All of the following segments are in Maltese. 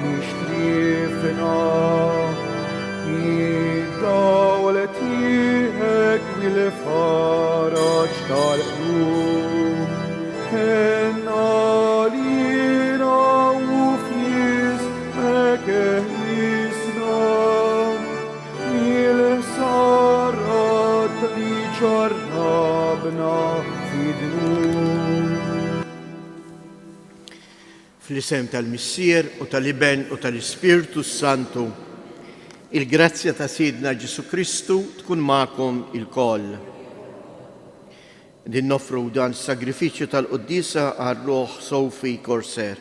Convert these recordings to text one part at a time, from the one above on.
nixtrifna id-dawletijek bil-faraġ tal-qlub għalina u f'jismek eħlisna il-sarat li ċarrabna fid-dnub. Fl-isem tal-Missier u tal-Iben u tal-Ispirtu Santu, il-grazzja ta' Sidna Ġesu Kristu tkun magħkom il-koll. Din nofru dan sagrifiċċju tal-Quddisa għar-Ruħ Sofi Korser.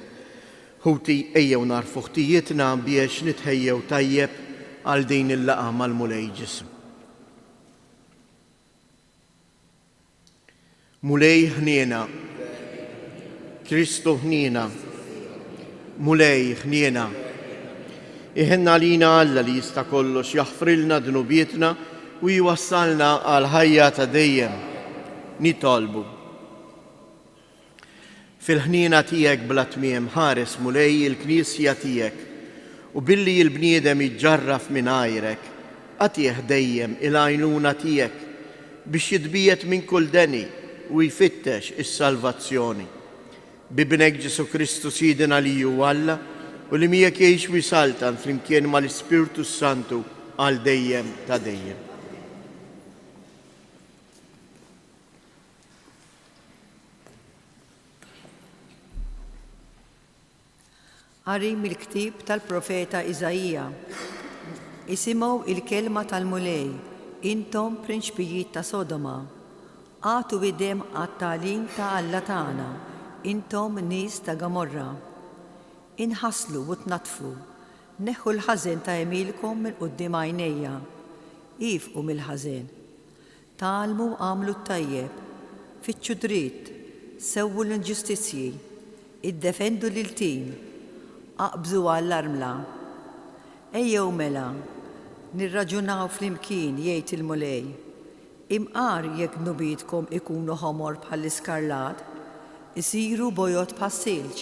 Ħuti ejjew narfu ħtijietna biex nitħejjew tajjeb għal din il-laqa mal-Mulej Ġism. Mulej ħniena, Kristu ħniena, Mulej ħniena, iħenna lina Alla li jista' kollox jaħfrilna dnubietna u jwassalna għal ħajja ta' dejjem. Nitolbu. Fil-ħniena tiegħek bla tmiem ħares Mulej il-Knisja tiegħek u billi l-bniedem jiġġarraf minn għajrek, għatih dejjem il-għajnuna tiegħek biex jitbiet minn kull deni u jfittex is-salvazzjoni. Bibnek Ġesu Kristu Sidina li ju Alla u li miegħek jgħix wisaltan flimkien mal-Ispirtu Santu għal dejjem ta' dejjem. Qari mill-ktieb tal-profeta Iżajija. Isimgħu il-kelma tal-Mulej, intom prinċpijiet ta' Sodoma. Għatu widem għat-tagħlim ta' Alla tagħna, intom nies ta' Gamorra. Inħaslu u tnatfu, neħħu l-ħażen ta' emilkom minn quddiem għajnejja, ifqu mill-ħażen. Tgħallmu għamlu t-tajjeb, fittxu dritt, sewwu l-inġustizzji, iddefendu lil-tim, aqbżu għall-armla. Ejjew mela, nirraġunaw flimkien jgħid il-Mulej. Imqar jekk nubietkom ikunu ħomor bħall-iskarlat, isiru bojot bħas-silġ.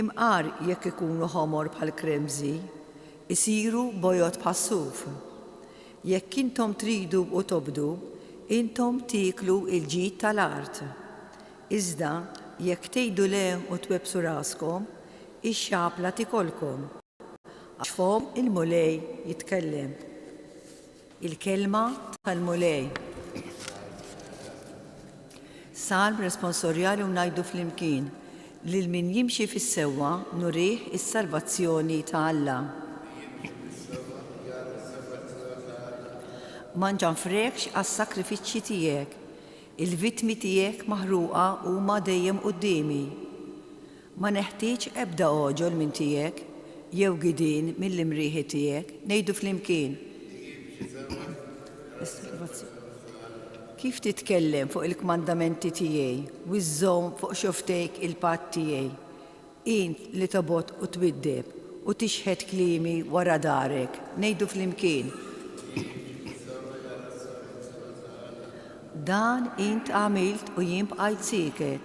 Imqar jekk ikunu ħomor bħall-kremżi, isiru bojot bħas-suf. Jekk intom tridu u tobdu, intom tiklu il-ġid tal-art. Iżda jekk tgħidu le u twebsu raskom, ix-xapla tikolkom. Għax fom il-Mulej jitkellem. Il-kelma tal-Mulej. Salm responsorjali u ngħidu flimkien lil min jimxi fis-sewwa nurih is-salvazzjoni ta' Alla. Ma nġanfrekx għas-sakrifiċċji tiegħek, il-vittmi tiegħek maħruqa huma dejjem qudiemi. Ma neħtieġ ebda oġol minn tiegħek jew gidin mill-imrieħi tiegħek, ngħidu flimkien. Kif titkellem fuq il-kmandamenti tiegħi u żżomm fuq xoftejk il-patt tiegħi, int li tobgħod u tbiddeb u tixħed kliemi wara darek, ngħidu flimkien. Dan int għamilt u jien bqajt sieket,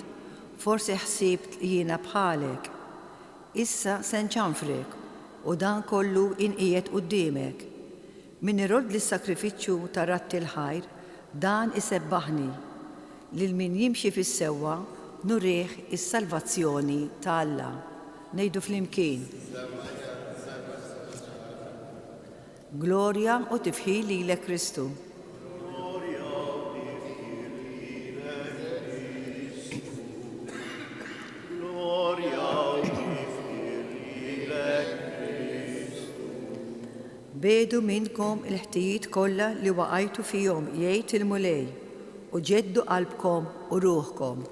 forsi ħsibt li jiena bħalek. Issa se nċanfrek u dan kollu inqiegħed quddiemek. Min irod lis-sakrifiċċju ta' ratti l-ħajr, dan isebbaħni. Lil min jimxi fis-sewwa nurih is-salvazzjoni ta' Alla. Ngħidu flimkien. Glorja u tifħil lilek Kristu. Bedu minnkom il-ħtijiet kollha li waqajtu fihom jgħid il-Mulej u ġeddu qalbkom u ruħkom.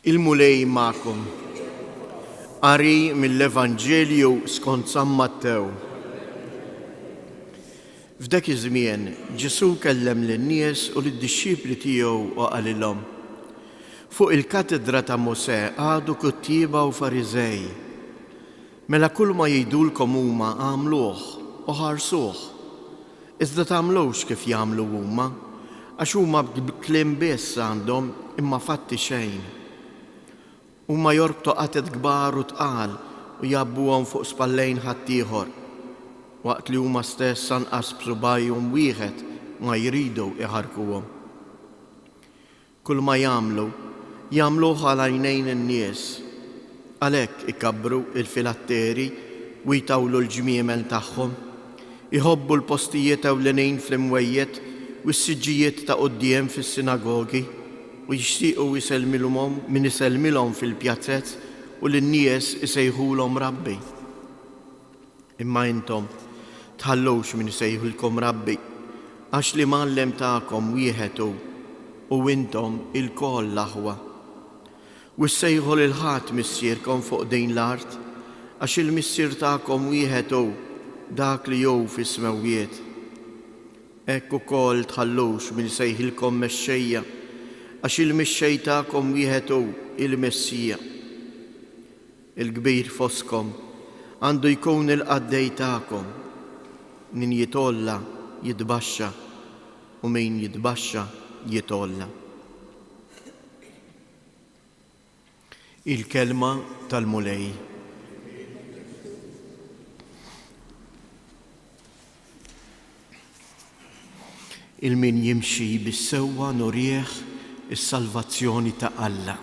Il-Mulej magħkom. Qari mill-Evanġelju skont San Mattew. F'dak iż-żmien Ġesu kellem lin-nies u lid-dixxipli tiegħu u qalilhom: fuq il-katedra ta' Mosè għadu kuttieba u Fariżej. Mela kull ma jgħidulkom huma għamluh u ħarsuh. iżda tagħmlux kif jagħmlu huma, għax huma b'kliem biss għandhom imma fatti xejn. Huma jorbtu qatet kbar u tqal u jabbuhom fuq spallejn ħaddieħor, waqt li huma stess anqas b'subajhom wieħed ma jridu iħarkuhom. Kull ma jagħmluh għal għajnejn in-nies, għalhekk ikabbru il-filatteri u jtawlu l-ġmiemel tagħhom, iħobbu l-postijiet ewlenin fl-imwejjed u s-siġġijiet ta' quddiem fis-sinagogi u jixtiequ iselmilhom fil-pjazzett u lin-nies isejħulhom Rabbi. Imma intom tħallux min isejħulkom Rabbi, għax li mallem tagħkom wieħed u intom il-koll l-aħwa. U ssejħu lil ħadd missierkom fuq din l-art, għax il-missier tagħkom wieħed hu dak li hu fis-smewwiet. Hekk ukoll tħallux min isejħilkom mexxejja, għax il-mexxej tagħkom wieħed hu il-Messija. Il-kbir foskom għandu jkun il-qaddej tagħkom, min jitolla jitbaxxa u min jitbaxxa jitolla. Il-kelma tal-mulej. Il-min jimxi bis-sewwa nurih is-salvazzjoni ta' Alla.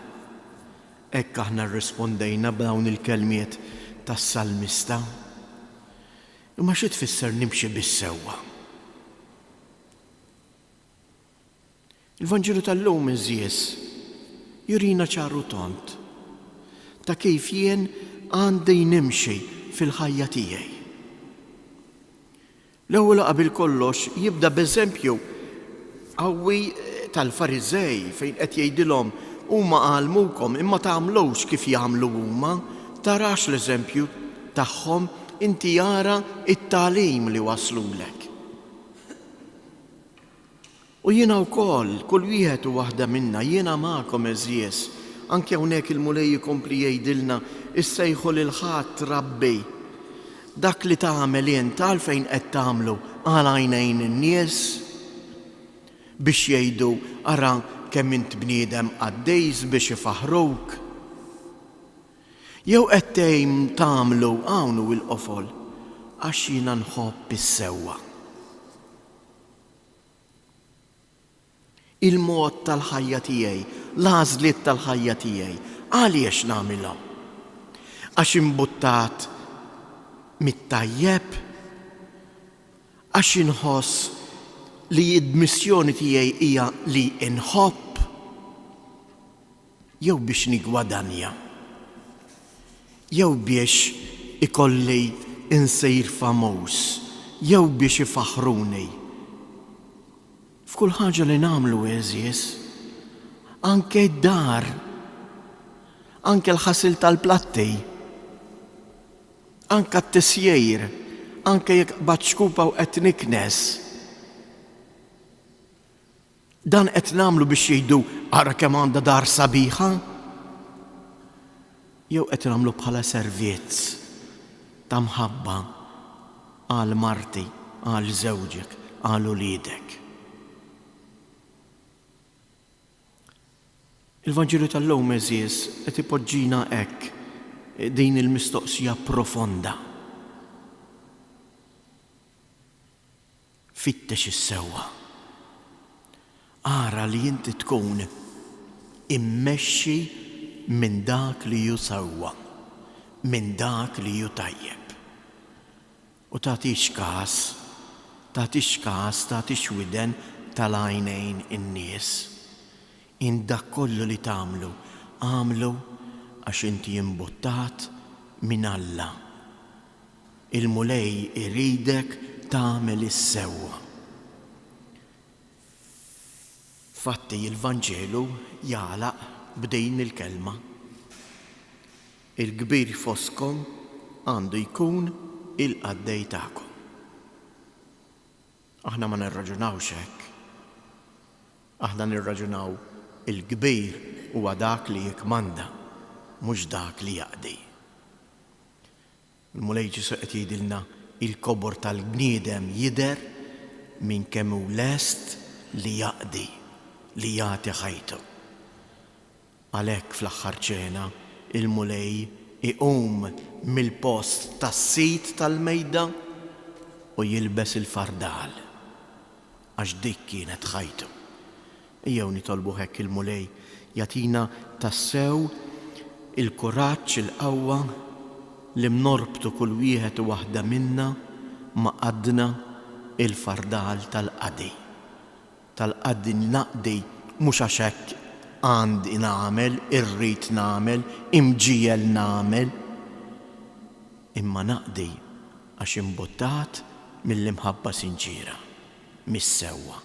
Hekk aħna rrispondejna b'dawn il-kelmiet tas-salmista. Imma xi tfisser nimxi bis-sewwa? Il-Vanġilu tal-lum iżjies jurina ċaru tont ta' kif jien għandi nimxi fil-ħajja tiegħi. L-ewwel qabel kollox jibda b'eżempju qawwi tal-Fariżej fejn qed jgħidilhom huma għalmukom imma tagħmlux kif jagħmlu huma, tarax l-eżempju tagħhom inti jara it-tagħlim li waslulek. U jiena wkoll, kull wieħed u waħda minna, jiena magħkom eżjies, anke hawnhekk il-mulej jkompli jgħidilna issejħu lil ħadd Rabbi. Dak li tagħmel int għalfejn qed tagħmlu għal għajnejn in-nies biex jgħidu ara kemm int bniedem għaddejs biex ifaħruk. Jew qed tagħmlu hawn hu l-qofol għax jiena nħobb is-sewwa. Il-mod tal-ħajja tiegħi, l-għażliet tal-ħajja tiegħi, għaliex nagħmilhom? Għax imbuttat mit-tajjeb? Għax inħoss li d-missjoni tiegħi hija li inħobb? Jew biex nigwadanja? Jew biex ikolli insejr famuż? Jew biex ifaħruni? F'kull ħaġa li nagħmlu eżjies, anke d-dar, anke l-ħasil tal-platti, anke t-tisjejr, anke jekk baċkupa u qed niknes. Dan qed nagħmlu biex jgħidu ara kemm għandha dar sabiħa? Jew qed nagħmlu bħala servizz ta' mħabba għal marti, għal żewġek, għal uliedek. Il-Vanġilu tal-lum eżjies qed ipoġġina hekk din il-mistoqsija profonda. Fittex is-sewwa. Ara li inti tkun immexxi minn dak li hu sewwa, minn dak li hu tajjeb. U tagħtix każ, tagħtix widen tal-għajnejn in-nies. In dak kollu li tagħmlu, għamlu għax inti imbuttat minn Alla. Il-mulej iridek tagħmel is-sewwa. Fatti il-Vanġelu jagħlaq b'din il-kelma. Il-kbir foskom għandu jkun il-qaddej tagħkom. Aħna ma nirraġunawx hekk. Aħna nirraġunaw il-kbir huwa dak li jikmanda, mhux dak li jaqdi. Il-mulej Ġesu qed jgħidilna il-kobor tal-bniedem jidher min kemm hu lest li jaqdi, li jagħti ħajtu. Għalhekk fl-aħħar ċena il-mulej iqum mill-post tas-sit tal-mejda u jilbes il-fardal għax dik kienet ħajtu. Ejjew nitolbu hekk il-mulej jagħtina tassew il-kuraġġ, il-qawwa li mnorbtu kull wieħed u waħda minna ma' qadna il-fardal tal-qadi. Tal-qadi naqdi mhux għax hekk għandi nagħmel, irrid nagħmel, imġiel nagħmel, imma naqdi għax imbuttat mill-imħabba sinċira, mis-sewwa.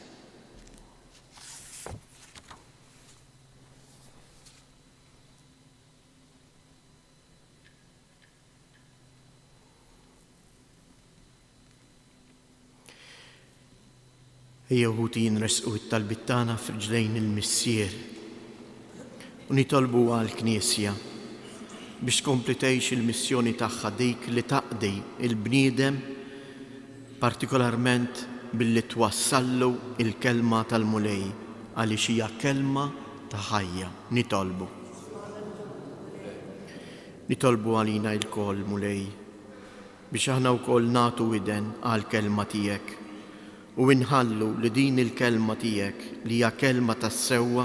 Ejjew jinresqu t-talbit tagħna f'riġlejn il-Missier u nitolbu għall-Knisja biex tkompli tgħix il-missjoni tagħha dik li taqdi il-bniedem partikolarment billi twassallu il-kelma tal-mulej għaliex hija kelma ta' ħajja. Nitolbu għalina l-koll mulej biex aħna wkoll nagħtu widen għall-kelma tiegħek u inħallu li din il-kelma tiegħek li hija kelma tas-sewwa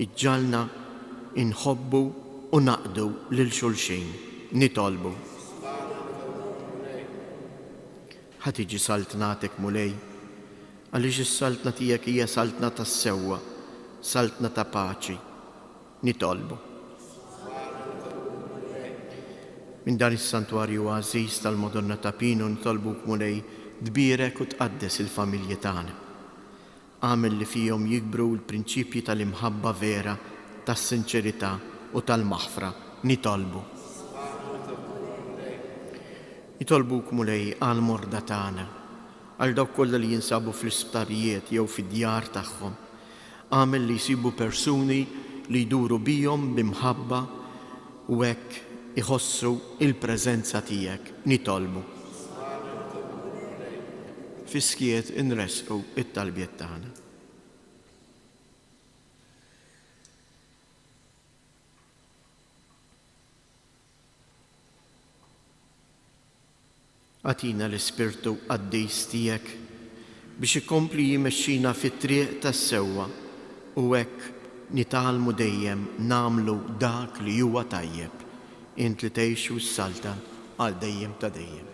iġġalna inħobbu u naqdu lil xulxin. Nitolbu. Ħa tiġi saltnatek mulej għaliex is-saltna tiegħek hija saltna tas-sewwa, saltna ta' paċi. Nitolbu. Min dan is-santwarju għażiż tal-Madonna ta' Pino nitolbuk mulej dbirek u tqaddes il-familji tagħna. Għamel li fihom jikbru l-prinċipji tal-imħabba vera, tas-sinċerità u tal-maħfra. Nitolbu. Nitolbuk mulej għal morda tagħna, għal dawk kollha li jinsabu fl-isptarijiet jew fid-djar tagħhom. Għamel li jsibu persuni li jduru bihom b'imħabba u hekk iħossu il-preżenza tiegħek. Nitolbu. Fiskiet inresqu it-talbiet tagħna. Għatina l-Ispirtu Qaddis tiegħek biex ikompli jimexxina fit-triq tas-sewwa u hekk nitgħallmu dejjem nagħmlu dak li huwa tajjeb, int li tgħixu s-salta għal dejjem ta' dejjem.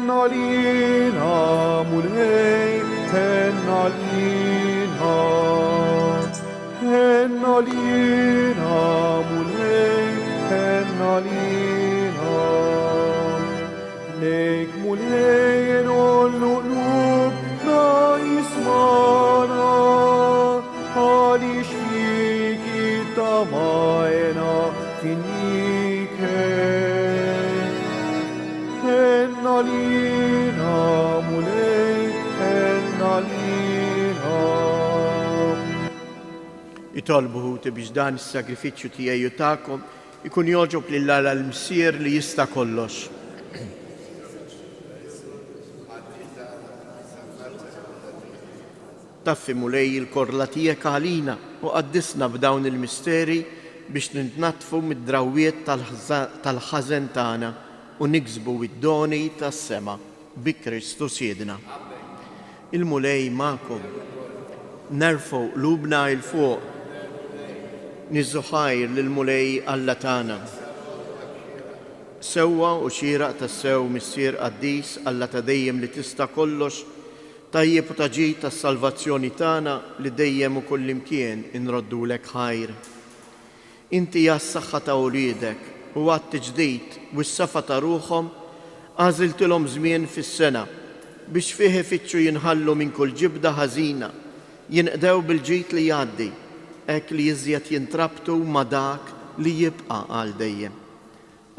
Hennalina mulej, hennalina, hennalina mulej, hennalina. Lejk mulej nollu na jismana, għalix fiki tamajna finike. Hennalina mulej, hennalina. Itolbu biex dan is-sagrifiċċju tiegħi tagħkom ikun jogħġob lill-Alla l-Missier li jista' kollox. Taffi mulej il-korla tiegħek għalina u qaddisna b'dawn il-misteri biex nintnatfu mid-drawwiet tal-ħażen tagħna u niksbu id-doni tas-sema bi Kristu Siedna. Il-mulej magħkom, nerfgħu qlubna il fuq, niżżuħajr lill-mulej Alla tagħna. Sewwa u xieraq tas-sew Missier Qaddis Alla ta' dejjem li tista' kollox, tajjeb u taġid tas-salvazzjoni tagħna li dejjem u kullimkien inroddulek ħajr. Inti hija s-saħħa ta' wliedek u għat ġdid u s-safa ta' ruħhom għażiltilhom żmien fis-sena biex fih ifittxu jinħallu minn kull ġibda ħażina, jinqdew bil-ġid li jgħaddi, hekk li iżjed jintrabtu ma' dak li jibqa' għal dejjem.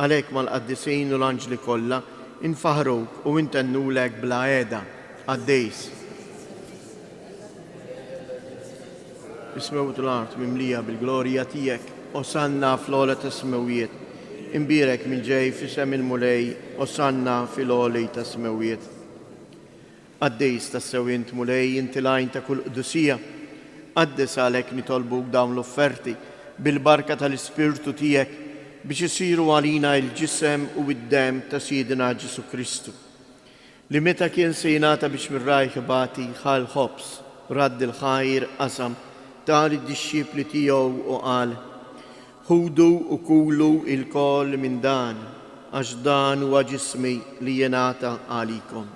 Għalhekk mal-qaddisin u l-anġli kollha infaħruk u intennulek bla għeda. Għaddejs. بسماوة الأرض مملية بالجلوريا تيك وصلنا في لولة السماويات امبيرك من جاي في سم المولي وصلنا في لولي تسماويات قديس تسوينت مولاي انت لاين تكل قدسية قدس عليك نطلبوك دام لوفرتي بالبركة الاسبيرتو تيك بيش يصيروا علينا الجسم والدم تسيدنا جيسو كريستو لمتى كان سيناتا بيش من رايح باتي خال خبز رد الخير أسم تعالي الدشيب تيو وقال خودوا وكولوا الكل من دان أجدان وجسمي ليناتا عليكم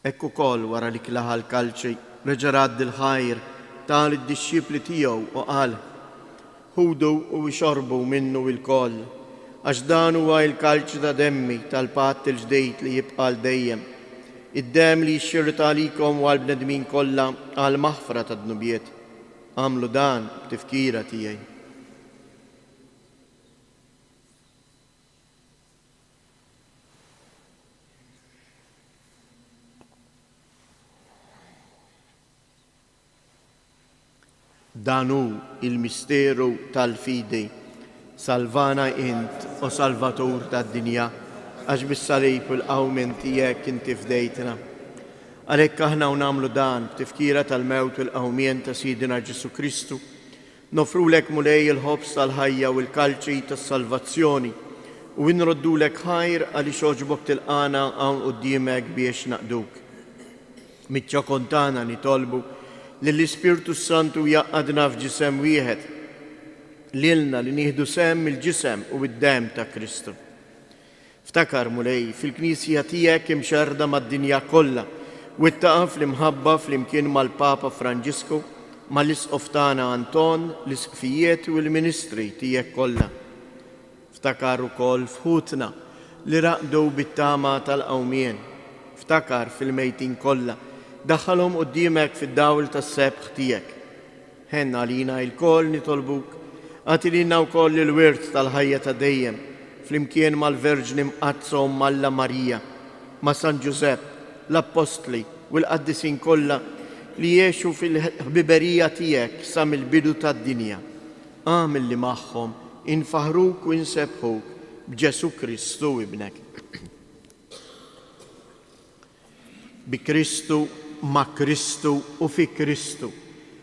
Ekku kol wara li klaħa l-kalċi, reġa radd il-ħajr, tal id-disċipli tiegħu u qal: ħudu u xorbu minnu il-koll, għax dan huwa l-kalċi ta' demmi tal-patt il-ġdejt li jibqa' dejjem. Id-dem li jxirrit għalikom u għal-bnedmin kollha għal maħfra ta' dnubiet. Għamlu dan b'tifkira tiegħi. Danu il-misteru tal-fidi, salvana int o salvatur tad-dinja, għax bis-salib u l-qawmen tiegħek inti fdejtna. Għalhekk aħna nagħmlu dan b'tifkira tal-mewt u l-qawmien ta' Sidina Ġesu Kristu, nofrulek mulej il-ħobs tal-ħajja u l-kalċi tas-salvazzjoni u nroddulek ħajr għaliex oġbok tilqana hawn quddiemek biex naqduk. Miċċa kontana nitolbu l-Ispirtu Santu jaqadna f'ġisem wieħed, lilna li nieħdu sem il-ġisem u id-dem ta' Kristu. Ftakar mulej fil-Knisja tiegħek imxerda mad-dinja kollha u ttaqaf fl-imħabba fl-imkien mal-Papa Franġisku, mal-Isqof tagħna Anton, l-isqfijiet u l-ministri tiegħek kollha. Ftakar ukoll fħutna li raqdu bit-tama tal-qawmien. Ftakar fil-mejtin kollha daħħalhom quddiemek fid-dawl tas-sebħ tiegħek. Ħenna għalina l-koll nitolbuk, għati lilna wkoll il-wirt tal-ħajja ta' dejjem, flimkien mal-Verġni mqazza Alla Marija, ma' San Ġusepp, l-Apostli u l-qaddisin kollha li jgħixu fil-ħbiberija tiegħek sa mill-bidu tad-dinja. Għamil li magħhom infaħruk u insebħuk b'Ġesu Kristu ibnek. Bi Kristu, ma' Kristu u fi Kristu.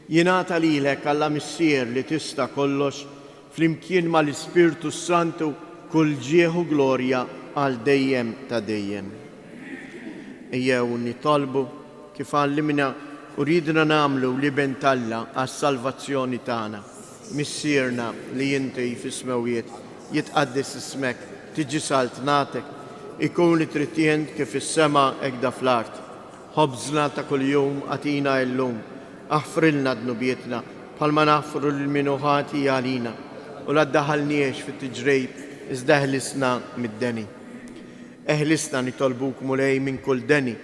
Jingħata lilek Alla missier li tista' kollox flimkien mal-Ispirtu Santu kull ġieħu glorja għal dejjem ta' dejjem. Ejjew nitolbu kif għallimna u ridna nagħmlu li bentalla għas-salvazzjoni tagħna. Missierna li inti fis-smawiet jitqaddis ismek, tiġi salt natek, ikun li trittient kif is-sema hekk fl-art. ħobżna ta' kuljum għatina llum, aħfrilna dnubietna bħalma naħfru l-minuħati għalina u la ddaħalniex fit-tiġrejb iżda eħlisna mid-deni. Eħlisna nitolbuk mulej minn kull deni,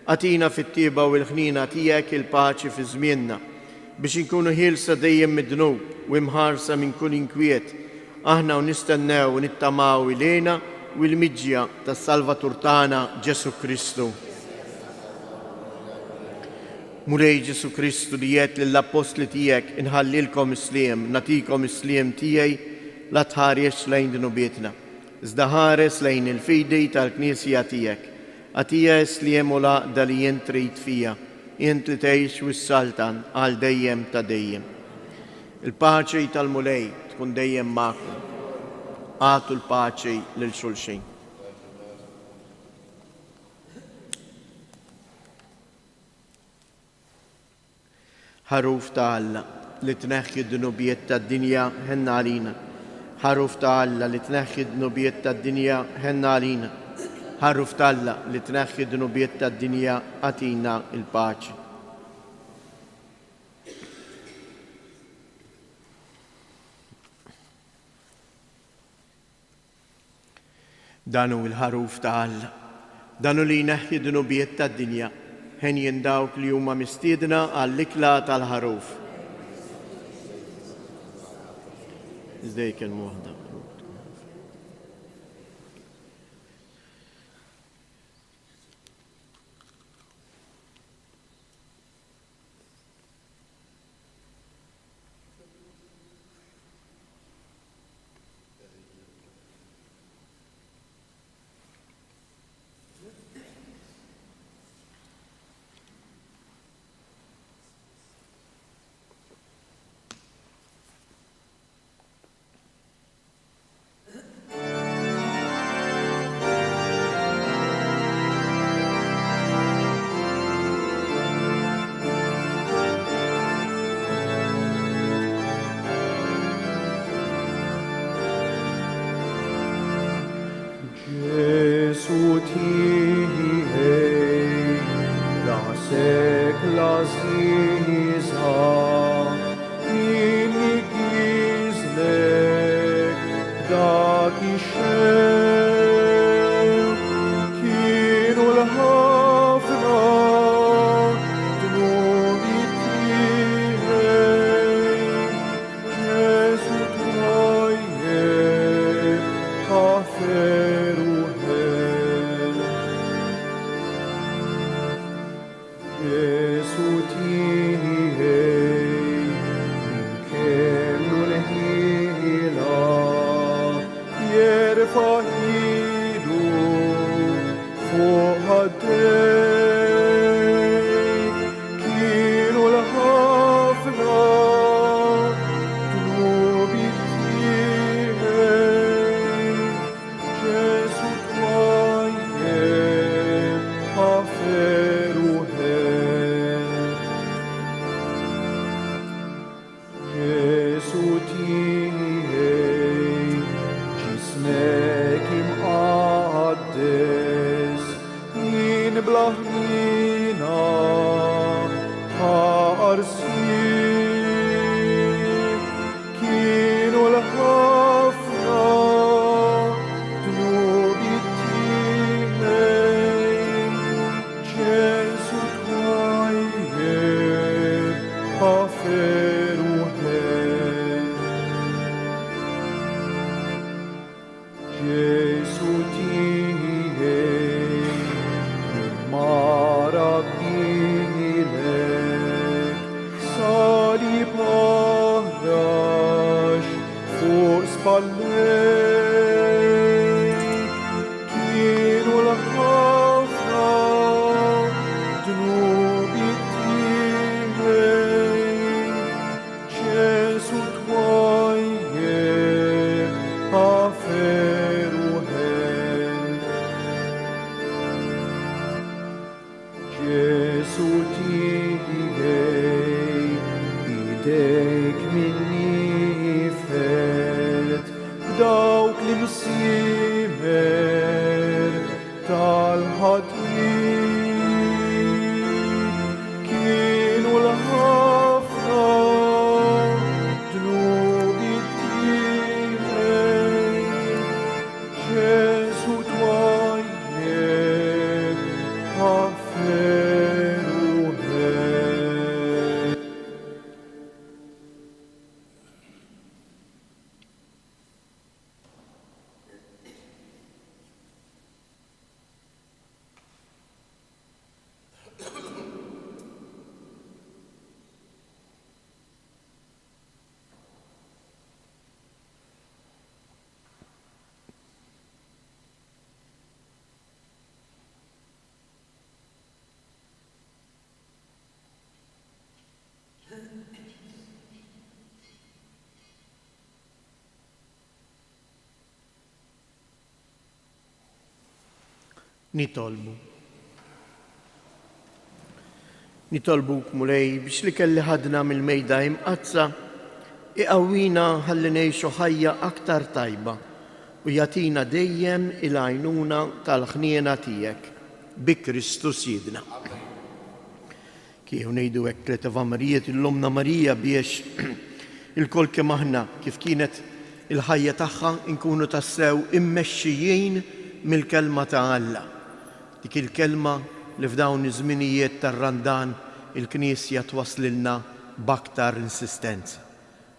għatina fit-tieba u l-ħnina tiegħek il-paċi fi żmienna biex inkunu ħielsa dejjem mid-dnub u imħarsa minn kull inkwiet. Aħna u nistennew u nittamaw ilejna u l-miġja tas-Salvatur tagħna Ġesu Kristu. Mulej Ġesu Kristu li jgħid lill-apostli tiegħek inħallilkom isliem, natikom isliem tiegħi la tħares lejn dnubietna. Iżda ħares lejn il-fidi tal-Knisja tiegħek. Għatija isliem u laqda li jien trid fija, jien li tgħix wis-saltan għal dejjem ta' dejjem. Il-paċi tal-mulej tkun dejjem magħkom. Għatu l-paċi lil xulxin. ħaruf ta' Alla li tneħħi d-dnubiet tad-dinja ħenna għalina. Ħaruf ta' Alla li tneħħi d-dnubiet tad-dinja ħenna għalina. Ħaruf ta' Alla li tneħħi d-dnubiet tad-dinja għatina il-paċi. Danu il-ħaruf ta' Alla, danu li jneħħi d-dnubiet tad-dinja ħen jindawk li huma mistiedna għall-ikla tal-ħaruf. Iżdejk il-muħda. يرفع ايده فوق هديك كيلو الحفرة جنوبي تيهي جيسو توايه حفروهي جيسو تيهي جسمك مقدس من بلهنينا حارسين كينو الحفرة جنوبي تيهي جيسو توايه حفروهي Gesù tihei, marabinilek, sali parash, fos palek, kinul hafra, dnubi tihei, Gesù tvoye, aferuhen. Gesù tihei, idek minni fet, dawk li msimer tal-ħatin, kienu l-ħafna dnubi tihei, Gesù twayyeb aferuhen. Nitolbuk mulej biex li kelli ħadna mill-mejda imqazza iqawwina ħalli ngħixu ħajja aktar tajba u jagħtina dejjem il-għajnuna tal-ħniena tiegħek bi Kristus Sidna. Kieku ngħidu hekk tliet Evangelijiet illumna Marija biex il-kol kemm aħna kif kienet il-ħajja tagħha nkunu tassew immexxijin mill-kelma ta' Alla. Dik il-kelma li f'dawn iż-żminijiet tar-randan il-Knisja twaslilna b'aktar insistenza.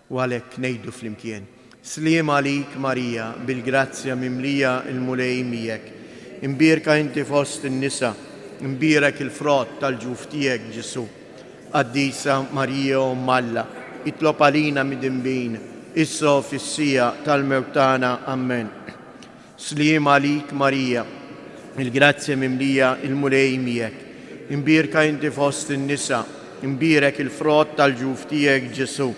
U għalhekk ngħidu flimkien: Sliem għalik Marija, bil-grazzja mimlija il-mulej miegħek. Imbierka inti fost in-nisa, imbierek il-frott tal-ġuf tiegħek Ġesu. Qaddisa Marija Umm Alla, itlob għalina mid-dinbin, issa fis-sija tal-mewt tagħna. Amen. Sliem għalik Marija, il-grazzja mimlija il-mulej miegħek. Imbierka inti fost in-nisa, imbierek il-frott tal-ġuf tiegħek Ġesu.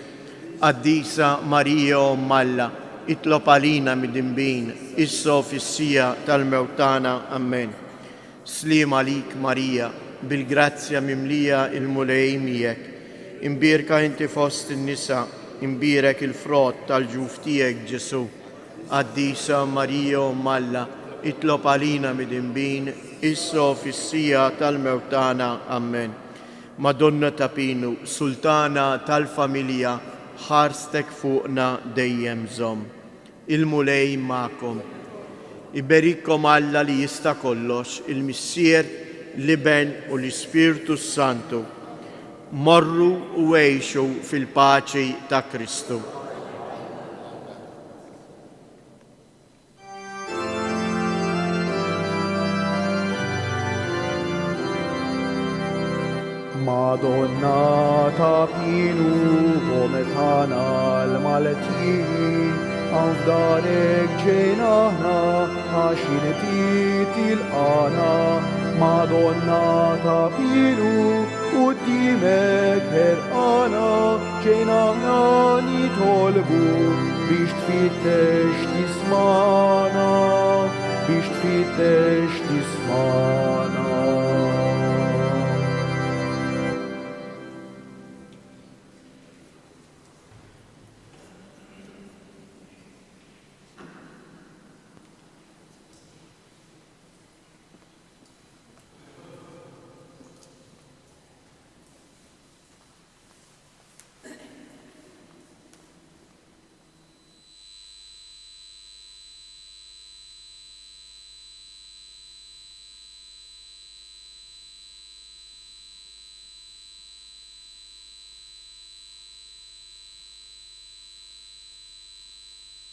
Qaddisa Marija Umm Alla, itlob għalina mid-dinbin, issa fis-sija tal-mewt tagħna. Amen. Sliem għalik Marija, bil-grazzja mimlija il-mulej miegħek. Imbierka inti fost in-nisa, imbierek il-frott tal-ġuf tiegħek Ġesu. Qaddisa Marija Umm Alla, itlob għalina mid-dinbin, issa fis-sija tal-mewt tagħna. Amen. Madonna ta' Pinu, Sultana tal-familja, ħarstek fuqna dejjem żomm. Il-mulej magħkom. Iberikkom Alla li jista' kollox, il-Missier, l-Iben u l-Ispirtu Santu. Morru u għejxu fil-paċi ta' Kristu. Madonna ta' Pinu, come tana l-Maltin, Għafdanek ġejnaħna għax jintit il-qana Madonna ta' pilu u d-dimek herqana ġejnaħna nitolbu biex tfittex tismana biex tfittex tismana